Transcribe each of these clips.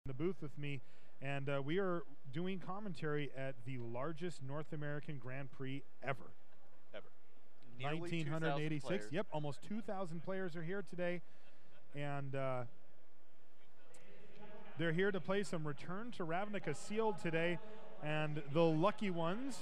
the booth with me, and we are doing commentary at the largest North American Grand Prix ever. Ever. 1986. Yep, almost 2,000 players are here today, and they're here to play some Return to Ravnica Sealed today, and the lucky ones,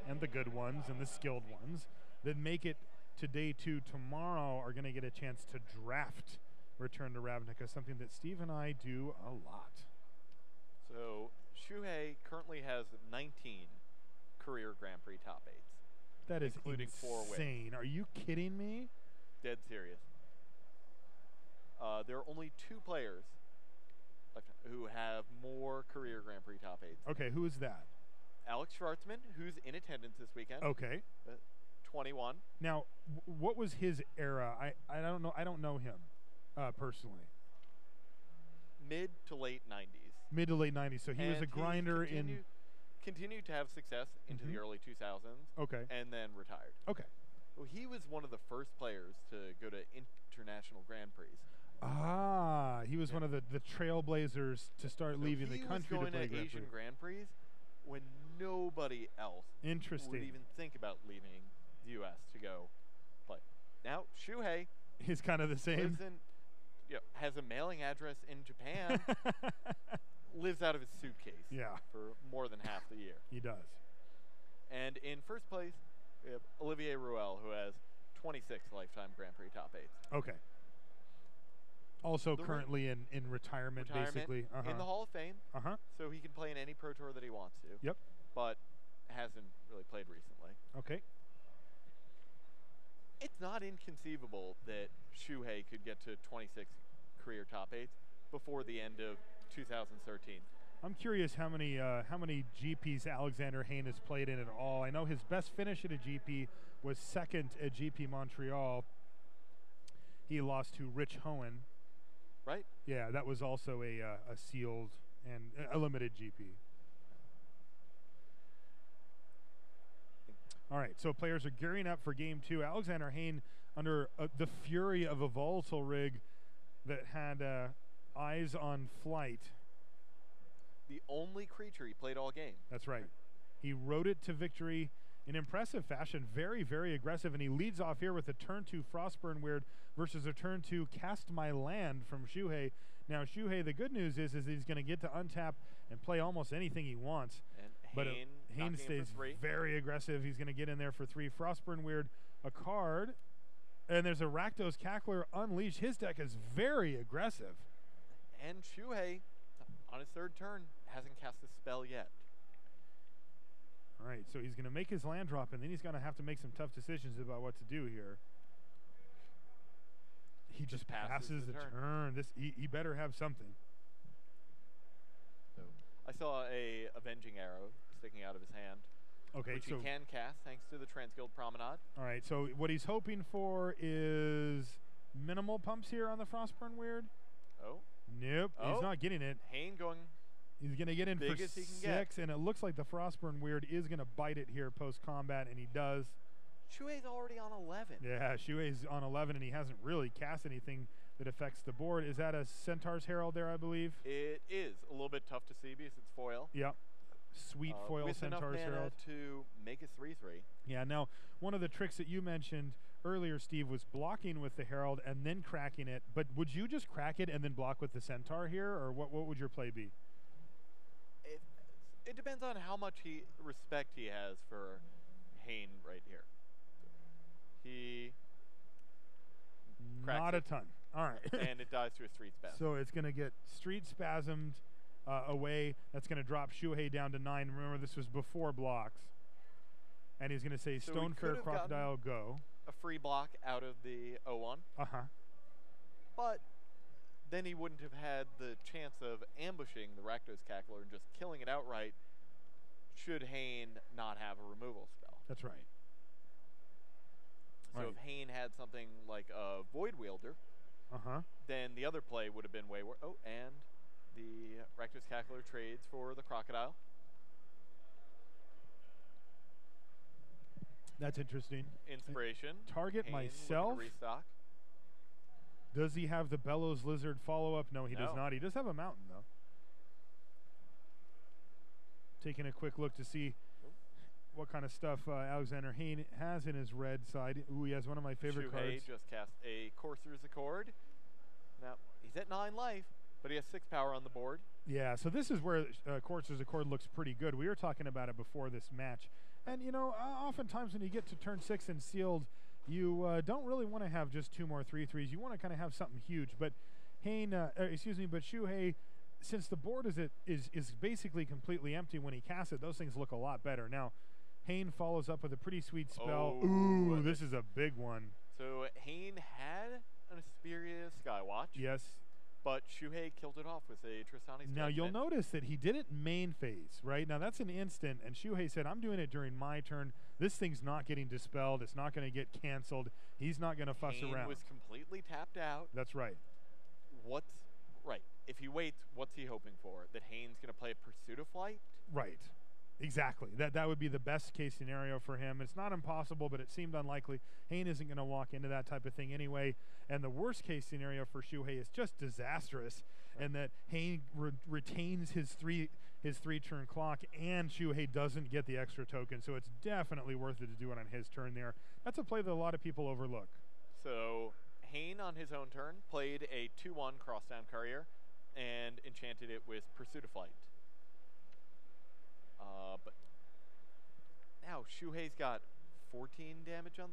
and the good ones, and the skilled ones that make it to day 2 tomorrow are going to get a chance to draft Return to Ravnica, something that Steve and I do a lot. So Shuhei currently has 19 career Grand Prix top 8s. That is including 4 wins. Insane. Are you kidding me? Dead serious. There are only 2 players who have more career Grand Prix top 8s. Okay, who is that? Alex Schwartzman, who's in attendance this weekend. Okay. 21. Now, what was his era? I don't know. I don't know him personally. Mid to late 90s. Mid to late 90s. So he was a grinder continued to have success into the early 2000s. Okay. And then retired. Okay. Well, he was one of the first players to go to international Grand Prix. Ah, he was one of the trailblazers to start leaving the country to play Grand Prix. Asian Grand Prix when nobody else would even think about leaving the U.S. to go play. Now, Shuhei is kind of the same. Has a mailing address in Japan, lives out of his suitcase for more than half the year. He does. And in first place, we have Olivier Ruel, who has 26 lifetime Grand Prix top 8s. Okay. Also currently in retirement, basically. In the Hall of Fame. So he can play in any Pro Tour that he wants to. Yep. But hasn't really played recently. Okay. It's not inconceivable that Shuhei could get to 26 career top 8s before the end of 2013. I'm curious how many GPs Alexander Hayne has played in at all. I know his best finish at a GP was second at GP Montreal. He lost to Rich Hohen. Right. Yeah, that was also a sealed and a limited GP. All right, so players are gearing up for Game 2. Alexander Hayne under the fury of a volatile rig that had eyes on flight. The only creature he played all game. That's right. He rode it to victory in impressive fashion, very, very aggressive, and he leads off here with a turn 2 Frostburn Weird versus a turn 2 Cast My Land from Shuhei. Now, Shuhei, the good news is he's going to get to untap and play almost anything he wants. And but Hayne stays very aggressive. He's going to get in there for 3. Frostburn Weird, a card, and there's a Rakdos Cackler Unleashed. His deck is very aggressive. And Shuhei, on his 3rd turn, hasn't cast a spell yet. All right, so he's going to make his land drop, and then he's going to have to make some tough decisions about what to do here. He just passes the turn. He better have something. So I saw a Avenging Arrow sticking out of his hand. Okay, which he can cast thanks to the Transguild Promenade. All right, so what he's hoping for is minimal pumps here on the Frostburn Weird. Oh. Nope, he's not getting it. Hayne going. He's going to get in for 6, and it looks like the Frostburn Weird is going to bite it here post-combat, and he does. Shuei's already on 11. Yeah, Shuei's on 11, and he hasn't really cast anything that affects the board. Is that a Centaur's Herald there, I believe? It is. A little bit tough to see because it's foil. Yep. Sweet foil Centaur's Herald. To make a 3/3. Yeah, now, one of the tricks that you mentioned earlier, Steve, was blocking with the Herald and then cracking it. But would you just crack it and then block with the Centaur here, or what would your play be? It depends on how much respect he has for Hayne right here. He cracks not a ton. All right. And it dies to a Street Spasm. So it's going to get Street Spasmed away. That's going to drop Shuhei down to 9. Remember, this was before blocks. And he's going to say Stonefair Crocodile go. A free block out of the 0-1. But then he wouldn't have had the chance of ambushing the Rakdos Cackler and just killing it outright should Hayne not have a removal spell. That's right. So if Hayne had something like a Void Wielder, then the other play would have been way worse. Oh, and the Rakdos Cackler trades for the Crocodile. That's interesting. Inspiration. Target Hayne myself. Restock. Does he have the Bellows Lizard follow-up? No, he does not. He does have a Mountain, though. Taking a quick look to see what kind of stuff Alexander Hayne has in his red side. Ooh, he has one of my favorite cards. just cast a Courser's Accord. Now, he's at 9 life, but he has 6 power on the board. Yeah, so this is where Courser's Accord looks pretty good. We were talking about it before this match. And, you know, oftentimes when you get to turn 6 and sealed, you don't really want to have just 2 more 3/3s. You want to kind of have something huge. But Hayne, but Shuhei, since the board is basically completely empty when he casts it, those things look a lot better. Now, Hayne follows up with a pretty sweet spell. Ooh, this is a big one. So Hayne had an Asperia Skywatch. Yes. But Shuhei killed it off with a Tristani's Now, you'll notice that he did it main phase, right? Now, that's an instant, and Shuhei said, I'm doing it during my turn. This thing's not getting dispelled. It's not going to get canceled. He's not going to fuss Hayne around. Was completely tapped out. That's right. If he waits, what's he hoping for? That Hayne's going to play Pursuit of Flight? Right. Exactly. That would be the best case scenario for him. It's not impossible, but it seemed unlikely. Hayne isn't going to walk into that type of thing anyway. And the worst case scenario for Shuhei is just disastrous, and that Hayne retains his three-turn clock, and Shuhei doesn't get the extra token. So it's definitely worth it to do it on his turn there. That's a play that a lot of people overlook. So Hayne on his own turn played a 2/1 Crosstown Courier and enchanted it with Pursuit of Flight. But now Shuhei's got 14 damage on,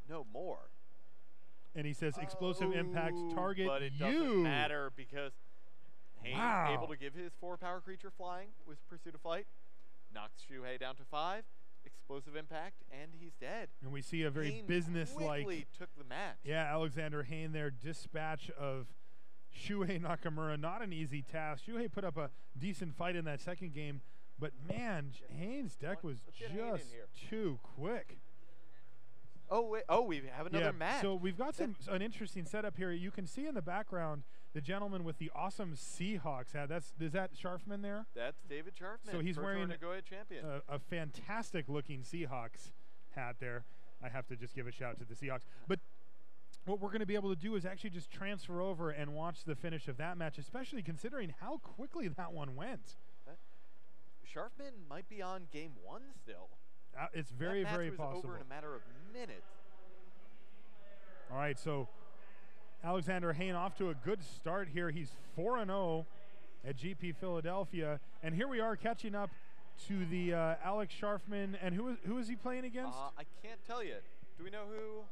no more. And he says explosive impact target but it doesn't matter because Hayne's able to give his 4-power creature flying with Pursuit of Flight, knocks Shuhei down to 5, explosive impact, and he's dead. And we see a very Hayne business-like. quickly took the match. Yeah, Alexander Hayne there, dispatch of Shuhei Nakamura, not an easy task. Shuhei put up a decent fight in that second game, but man, Hayne's deck was just too quick. Oh, wait. We have another match. So we've got an interesting setup here. You can see in the background the gentleman with the awesome Seahawks hat. Is that Sharfman there? That's David Sharfman. So he's wearing champion. A fantastic looking Seahawks hat there. I have to just give a shout out to the Seahawks. But what we're going to be able to do is actually just transfer over and watch the finish of that match, especially considering how quickly that one went. Sharfman might be on game 1 still. It's very, very possible. That match was over in a matter of minutes. All right, so Alexander Hayne off to a good start here. He's 4-0 at GP Philadelphia. And here we are catching up to the Alex Sharfman. And who is he playing against? I can't tell you. Do we know who?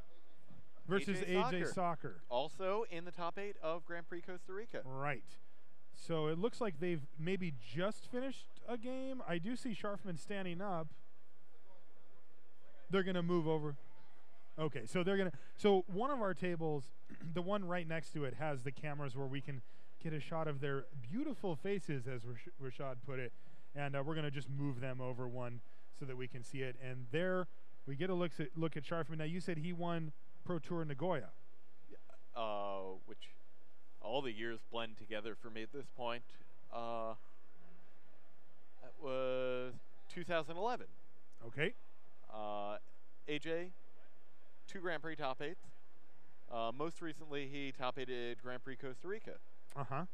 Versus AJ Sacher. Also in the top 8 of Grand Prix Costa Rica. Right. So it looks like they've maybe just finished a game. I do see Sharfman standing up. They're going to move over. Okay, so so one of our tables, the one right next to it, has the cameras where we can get a shot of their beautiful faces, as Rashad put it. And we're going to just move them over one so that we can see it. And there we get a look at Sharfman. Now, you said he won Pro Tour Nagoya. Which all the years blend together for me at this point. That was 2011. Okay. AJ, 2 Grand Prix top 8s. Most recently, he top 8'd Grand Prix Costa Rica,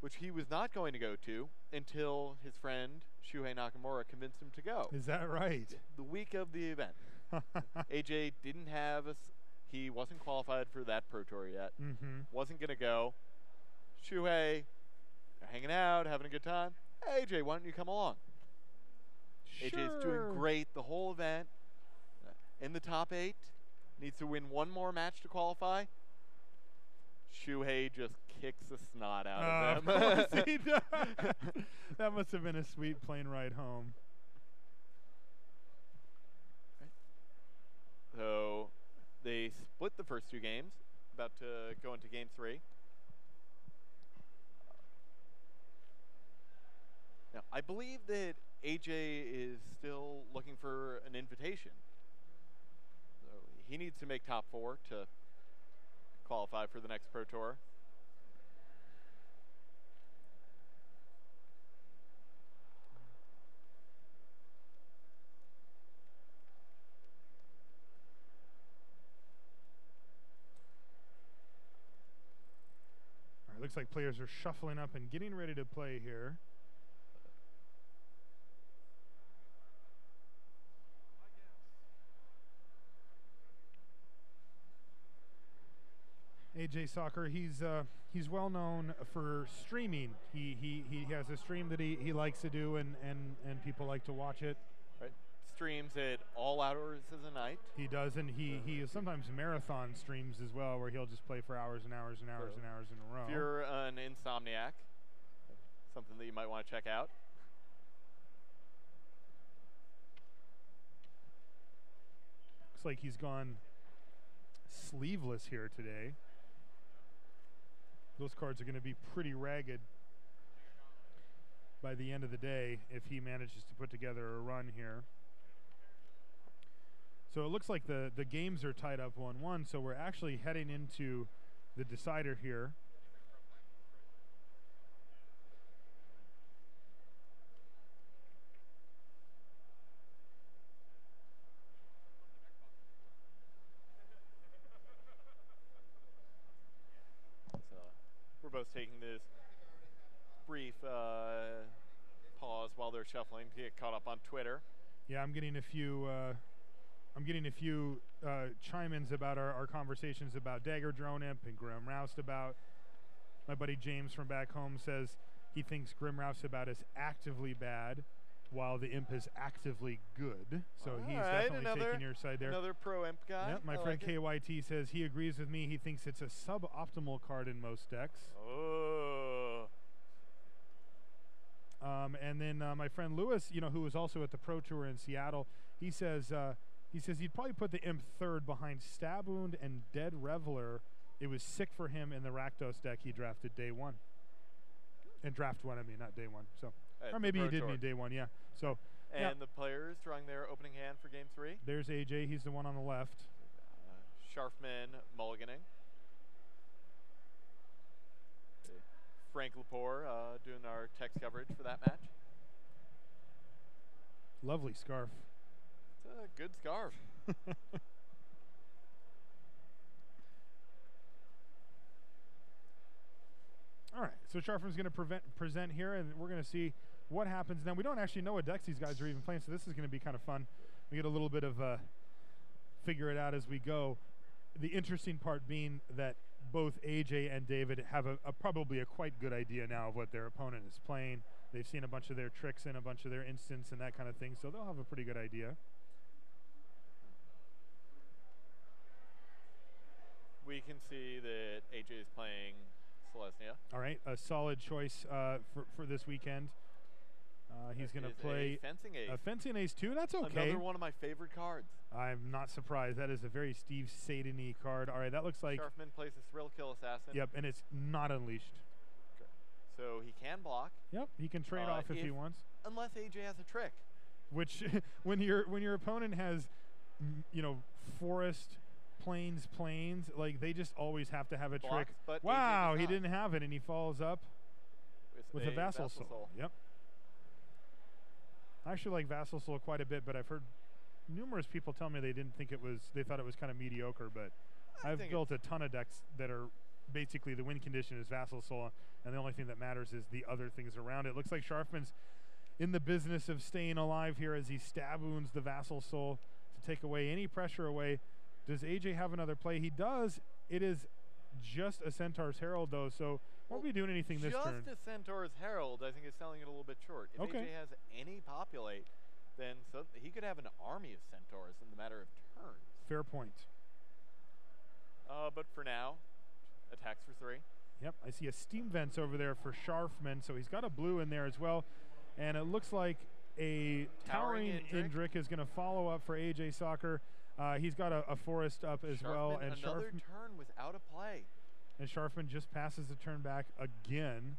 which he was not going to go to until his friend Shuhei Nakamura convinced him to go. Is that right? The week of the event. AJ didn't have he wasn't qualified for that Pro Tour yet. Wasn't going to go. Shuhei, hanging out, having a good time. Hey, AJ, why don't you come along? Sure. AJ's doing great the whole event. In the top 8. Needs to win one more match to qualify. Shuhei just kicks the snot out of them. Of course he does. That must have been a sweet plane ride home. So they split the first 2 games. About to go into game 3. Now, I believe that AJ is still looking for an invitation. So he needs to make top 4 to qualify for the next Pro Tour. All right, looks like players are shuffling up and getting ready to play here. AJ Sacher. He's well known for streaming. He has a stream that he likes to do, and people like to watch it. Right. Streams it all hours of the night. He does, and he sometimes marathon streams as well, where he'll just play for hours and hours and hours and hours in a row. If you're an insomniac, something that you might want to check out. Looks like he's gone sleeveless here today. Those cards are going to be pretty ragged by the end of the day if he manages to put together a run here. So it looks like the games are tied up 1-1, so we're actually heading into the decider here. We're both taking this brief pause while they're shuffling to get caught up on Twitter. Yeah, I'm getting a few chime-ins about our conversations about Dagger Drone Imp and Grim Roustabout. My buddy James from back home says he thinks Grim Roustabout is actively bad, while the Imp is actively good. So he's definitely taking your side there. Another pro Imp guy. Yep, my friend KYT says he agrees with me. He thinks it's a suboptimal card in most decks. Oh. And then my friend Lewis, who was also at the Pro Tour in Seattle, he says he'd probably put the Imp third behind Stab Wound and Dead Reveler. It was sick for him in the Rakdos deck he drafted day one. And draft one, I mean, not day one. So, or maybe he did mean day one, yeah. So, and the players drawing their opening hand for game 3. There's AJ. He's the one on the left. Sharfman mulliganing. Frank Lepore doing our text coverage for that match. Lovely scarf. It's a good scarf. All right, so Sharfman's going to present here, and we're going to see what happens. Now, we don't actually know what decks these guys are even playing, so this is going to be kind of fun. We get a little bit of figure it out as we go. The interesting part being that both AJ and David have probably a quite good idea now of what their opponent is playing. They've seen a bunch of their tricks and a bunch of their instants and that kind of thing, so they'll have a pretty good idea. We can see that AJ is playing Selesnya. All right, a solid choice for this weekend. He's going to play a Fencing Ace 2. That's okay. Another one of my favorite cards. I'm not surprised. That is a very Steve Sadeny card. All right, that looks like Sharfman plays a Thrill Kill Assassin. Yep, and it's not unleashed. Okay. So he can block. Yep, he can trade off if he wants. Unless AJ has a trick. Which when your opponent has forest, plains, like they just always have to have a trick. But wow, he didn't have it, and he follows up with a Vassal Soul. Yep. I actually like Vassal Soul quite a bit, but I've heard numerous people tell me they thought it was kind of mediocre, but I've built a ton of decks that are basically the win condition is Vassal Soul, and the only thing that matters is the other things around it. Looks like Sharfman's in the business of staying alive here as he Stab Wounds the Vassal Soul to take away any pressure away. Does AJ have another play? He does. It is just a Centaur's Herald, though, so won't be doing anything this turn. Just a Centaur's Herald, I think, is selling it a little bit short. If AJ has any populate, then he could have an army of Centaurs in the matter of turns. Fair point. But for now, attacks for 3. Yep, I see a Steam Vents over there for Sharfman, so he's got a blue in there as well. And it looks like a Towering Indrik is going to follow up for AJ Sacher. He's got a forest up as well. And another turn without a play. And Sharfman just passes the turn back again.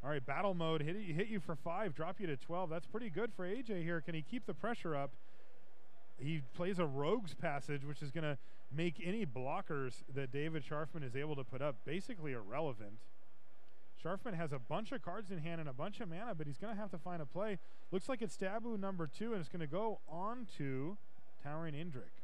All right, battle mode, hit you for 5, drop you to 12. That's pretty good for AJ here. Can he keep the pressure up? He plays a Rogue's Passage, which is going to make any blockers that David Sharfman is able to put up basically irrelevant. Sharfman has a bunch of cards in hand and a bunch of mana, but he's going to have to find a play. Looks like it's Stab number 2, and it's going to go on to Towering Indrik.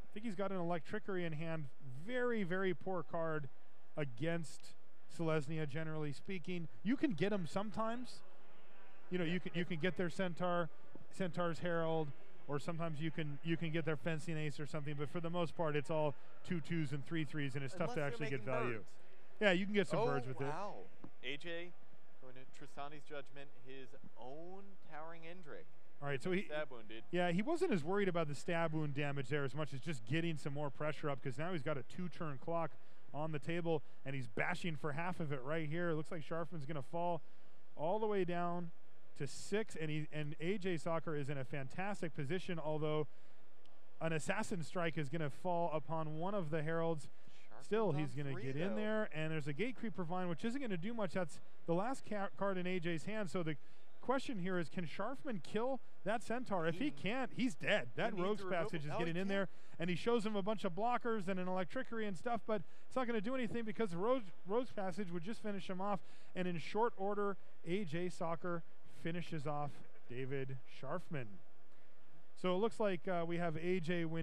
I think he's got an Electrickery in hand. Very, very poor card against Selesnya, generally speaking. You can get them sometimes. You can get their Centaur's Herald, or sometimes you can get their fencing ace or something. But for the most part, it's all 2-2s and 3-3s, and it's tough to actually get value. Birds. Yeah, you can get some birds with it. Wow. AJ, going to Tristani's judgment, his own towering Endrick. All right, so he wasn't as worried about the stab wound damage there as much as just getting some more pressure up, because now he's got a 2-turn clock on the table, and he's bashing for half of it right here. It looks like Sharfman's going to fall all the way down to 6, and AJ Sacher is in a fantastic position, although an assassin strike is going to fall upon one of the heralds. Still, he's going to get in there, and there's a Gatecreeper Vine, which isn't going to do much. That's the last card in AJ's hand, so the question here is, can Sharfman kill that Centaur? If he can't, he's dead. That Rogue's Passage is getting in there, and he shows him a bunch of blockers and an Electrickery and stuff, but it's not going to do anything because the Rogue's Passage would just finish him off, and in short order, AJ Sacher finishes off David Sharfman. So it looks like we have AJ win.